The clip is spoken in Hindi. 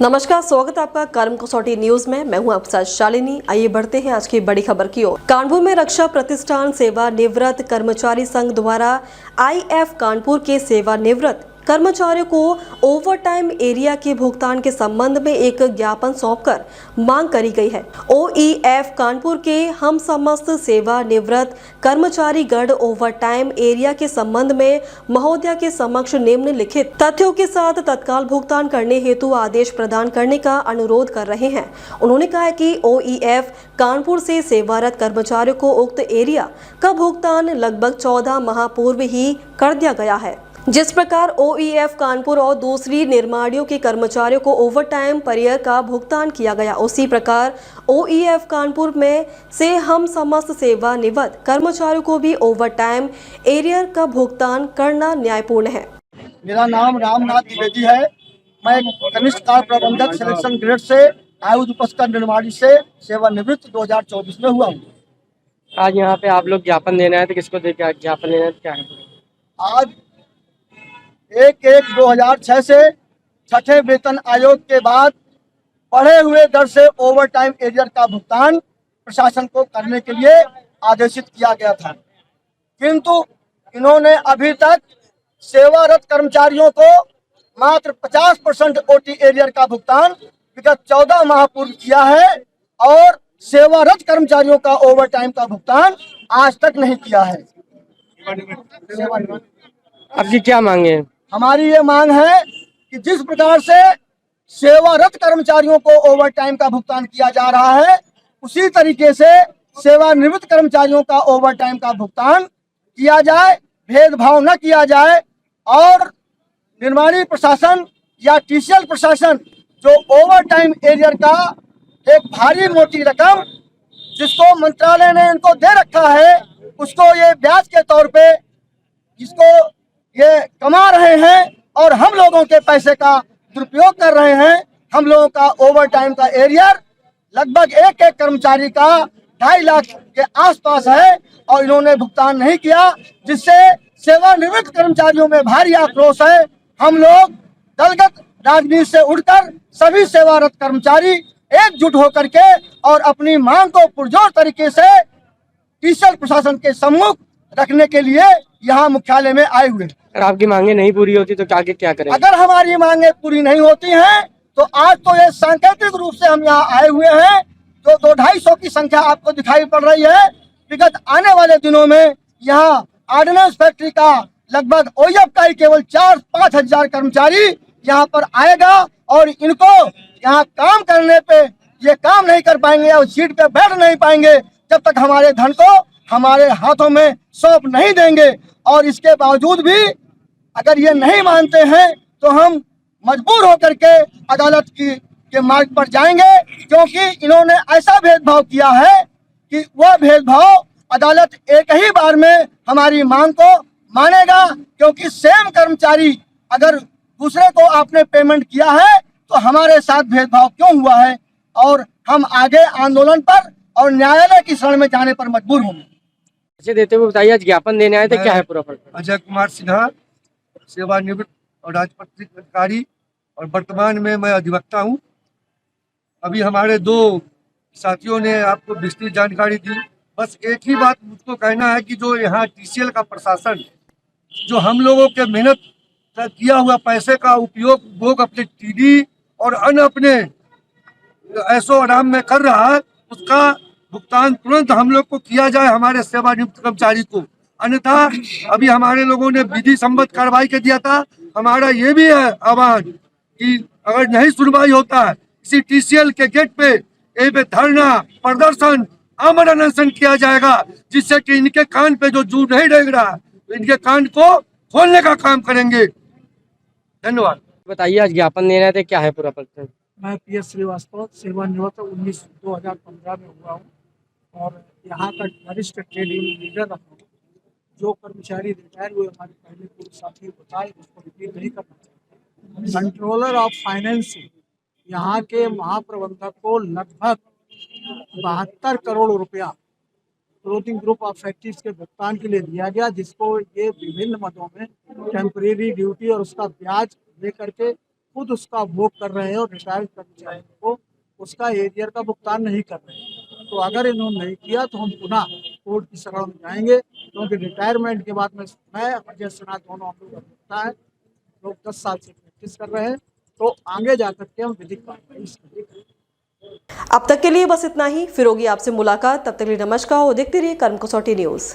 नमस्कार, स्वागत है आपका कर्म कसौटी न्यूज में। मैं हूं आपके साथ शालिनी। आइए बढ़ते हैं आज की बड़ी खबर की ओर। कानपुर में रक्षा प्रतिष्ठान सेवानिवृत्त कर्मचारी संघ द्वारा आईएफ कानपुर के सेवानिवृत्त कर्मचारियों को ओवरटाइम एरिया के भुगतान के संबंध में एक ज्ञापन सौंपकर मांग करी गई है। ओईएफ कानपुर के हम समस्त सेवानिवृत्त कर्मचारी गण ओवरटाइम एरिया के संबंध में महोदया के समक्ष निम्नलिखित तथ्यों के साथ तत्काल भुगतान करने हेतु आदेश प्रदान करने का अनुरोध कर रहे हैं। उन्होंने कहा कि ओईएफ कानपुर से सेवारत कर्मचारियों को उक्त एरिया का भुगतान लगभग 14 माह पूर्व ही कर दिया गया है। जिस प्रकार ओईएफ कानपुर और दूसरी निर्माणियों के कर्मचारियों को ओवरटाइम पीरियड का भुगतान किया गया, उसी प्रकार ओईएफ कानपुर में से हम समस्त सेवानिवृत्त कर्मचारियों को भी ओवरटाइम एरियर का भुगतान करना न्यायपूर्ण है। मेरा नाम रामनाथ द्विवेदी है। मैं कनिष्ठ कार्य प्रबंधक सिलेक्शन ग्रेड से आयुध उपस्कर निर्माणी से सेवानिवृत्त 2024 में हुआ हूँ। आज यहाँ पे आप लोग ज्ञापन देना है तो किसको दे के ज्ञापन देना है, क्या है? आज 1/1/2006 से छठे वेतन आयोग के बाद बढ़े हुए दर से ओवरटाइम एरियर का भुगतान प्रशासन को करने के लिए आदेशित किया गया था, किंतु इन्होंने अभी तक सेवारत कर्मचारियों को मात्र 50% ओटी एरियर का भुगतान विगत 14 माह पूर्व किया है और सेवारत कर्मचारियों का ओवरटाइम का भुगतान आज तक नहीं किया है। आपकी क्या मांगे है? हमारी ये मांग है कि जिस प्रकार से सेवारत कर्मचारियों को ओवरटाइम का भुगतान किया जा रहा है, उसी तरीके से सेवानिवृत्त कर्मचारियों का ओवरटाइम का भुगतान किया जाए, भेदभाव न किया जाए। और निर्माणी प्रशासन या टीसीएल प्रशासन जो ओवरटाइम एरियर का एक भारी मोटी रकम जिसको मंत्रालय ने इनको दे रखा है, उसको ये ब्याज के तौर पे जिसको ये कमा रहे हैं और हम लोगों के पैसे का दुरुपयोग कर रहे हैं। हम लोगों का ओवरटाइम का एरियर लगभग एक कर्मचारी का 2.5 लाख के आसपास है और इन्होंने भुगतान नहीं किया, जिससे सेवानिवृत्त कर्मचारियों में भारी आक्रोश है। हम लोग दलगत राजनीति से उठकर सभी सेवारत कर्मचारी एकजुट होकर के और अपनी मांग को पुरजोर तरीके से टीसीएल प्रशासन के सम्मुख रखने के लिए यहाँ मुख्यालय में आए हुए। अगर आपकी मांगे नहीं पूरी होती तो आगे क्या करें? अगर हमारी मांगे पूरी नहीं होती हैं तो आज तो ये सांकेतिक रूप से हम यहाँ आए हुए हैं, जो 200-250 की संख्या आपको दिखाई पड़ रही है। विगत आने वाले दिनों में यहाँ ऑर्डिनेंस फैक्ट्री का लगभग ओईएफ का ही केवल 4-5 हजार कर्मचारी यहाँ पर आएगा और इनको यहाँ काम करने पे ये काम नहीं कर पाएंगे और सीट पे बैठ नहीं पाएंगे जब तक हमारे धन को हमारे हाथों में सौंप नहीं देंगे। और इसके बावजूद भी अगर ये नहीं मानते हैं तो हम मजबूर होकर के अदालत के मार्ग पर जाएंगे, क्योंकि इन्होंने ऐसा भेदभाव किया है कि वह भेदभाव अदालत एक ही बार में हमारी मांग को मानेगा। क्योंकि सेम कर्मचारी अगर दूसरे को आपने पेमेंट किया है तो हमारे साथ भेदभाव क्यों हुआ है, और हम आगे आंदोलन पर और न्यायालय की शरण में जाने पर मजबूर होंगे। पैसे देते हुए बताइए, आज ज्ञापन देने आए थे, क्या है पूरा? अजय कुमार सिन्हा, सेवानिवृत्त और राजपत्रित अधिकारी और वर्तमान में मैं अधिवक्ता हूं। अभी हमारे 2 साथियों ने आपको विस्तृत जानकारी दी। बस एक ही बात मुझको कहना है कि जो यहाँ टीसीएल का प्रशासन जो हम लोगों के मेहनत किया हुआ पैसे का उपयोग अपने टीडी और अन्य अपने ऐसो आराम में कर रहा है, उसका भुगतान तुरंत हम लोग को किया जाए, हमारे सेवानिवृत्त कर्मचारी को। अन्यथा अभी हमारे लोगों ने विधि सम्मत कार्रवाई के दिया था। हमारा ये भी है आह्वान कि अगर नहीं सुनवाई होता है, इसी टीसीएल के गेट पे धरना प्रदर्शन अमर अनशन किया जाएगा, जिससे कि इनके कान पे जो जू नहीं रेंग रहा तो इनके कान को खोलने का काम करेंगे। धन्यवाद। बताइए, आज ज्ञापन देना थे, क्या है पूरा? मैं पीएस श्रीवास्तव, सेवानिवृत्त 2015 में हुआ हूँ और यहाँ का वरिष्ठ ट्रेड यूनियन लीडर रहा हूँ। जो कर्मचारी रिटायर हुए हमारे पहले पूर्व साथी बताए, उसको रिपीट नहीं करना चाहिए। कंट्रोलर ऑफ फाइनेंस यहाँ के महाप्रबंधक को लगभग 72 करोड़ रुपया क्लोथिंग ग्रुप ऑफ फैक्ट्रीज के भुगतान के लिए दिया गया, जिसको ये विभिन्न मदों में टेम्परेरी ड्यूटी और उसका ब्याज दे करके खुद उसका भोग कर रहे हैं और रिटायर्ड कर्मचारियों को उसका एरियर का भुगतान नहीं कर रहे हैं। तो अगर इन्होंने नहीं किया तो हम पुनः कोर्ट की शरण में जाएंगे, क्योंकि रिटायरमेंट के बाद में मैं अजय सिन्हा दोनों हम लोग अभियंता है, लोग 10 साल से प्रैक्टिस कर रहे हैं, तो आगे जाकर के हम विधिक कार्रवाई करेंगे। अब तक के लिए बस इतना ही, फिर होगी आपसे मुलाकात। तब तक के लिए नमस्कार और देखते रहिए कर्म कसौटी न्यूज।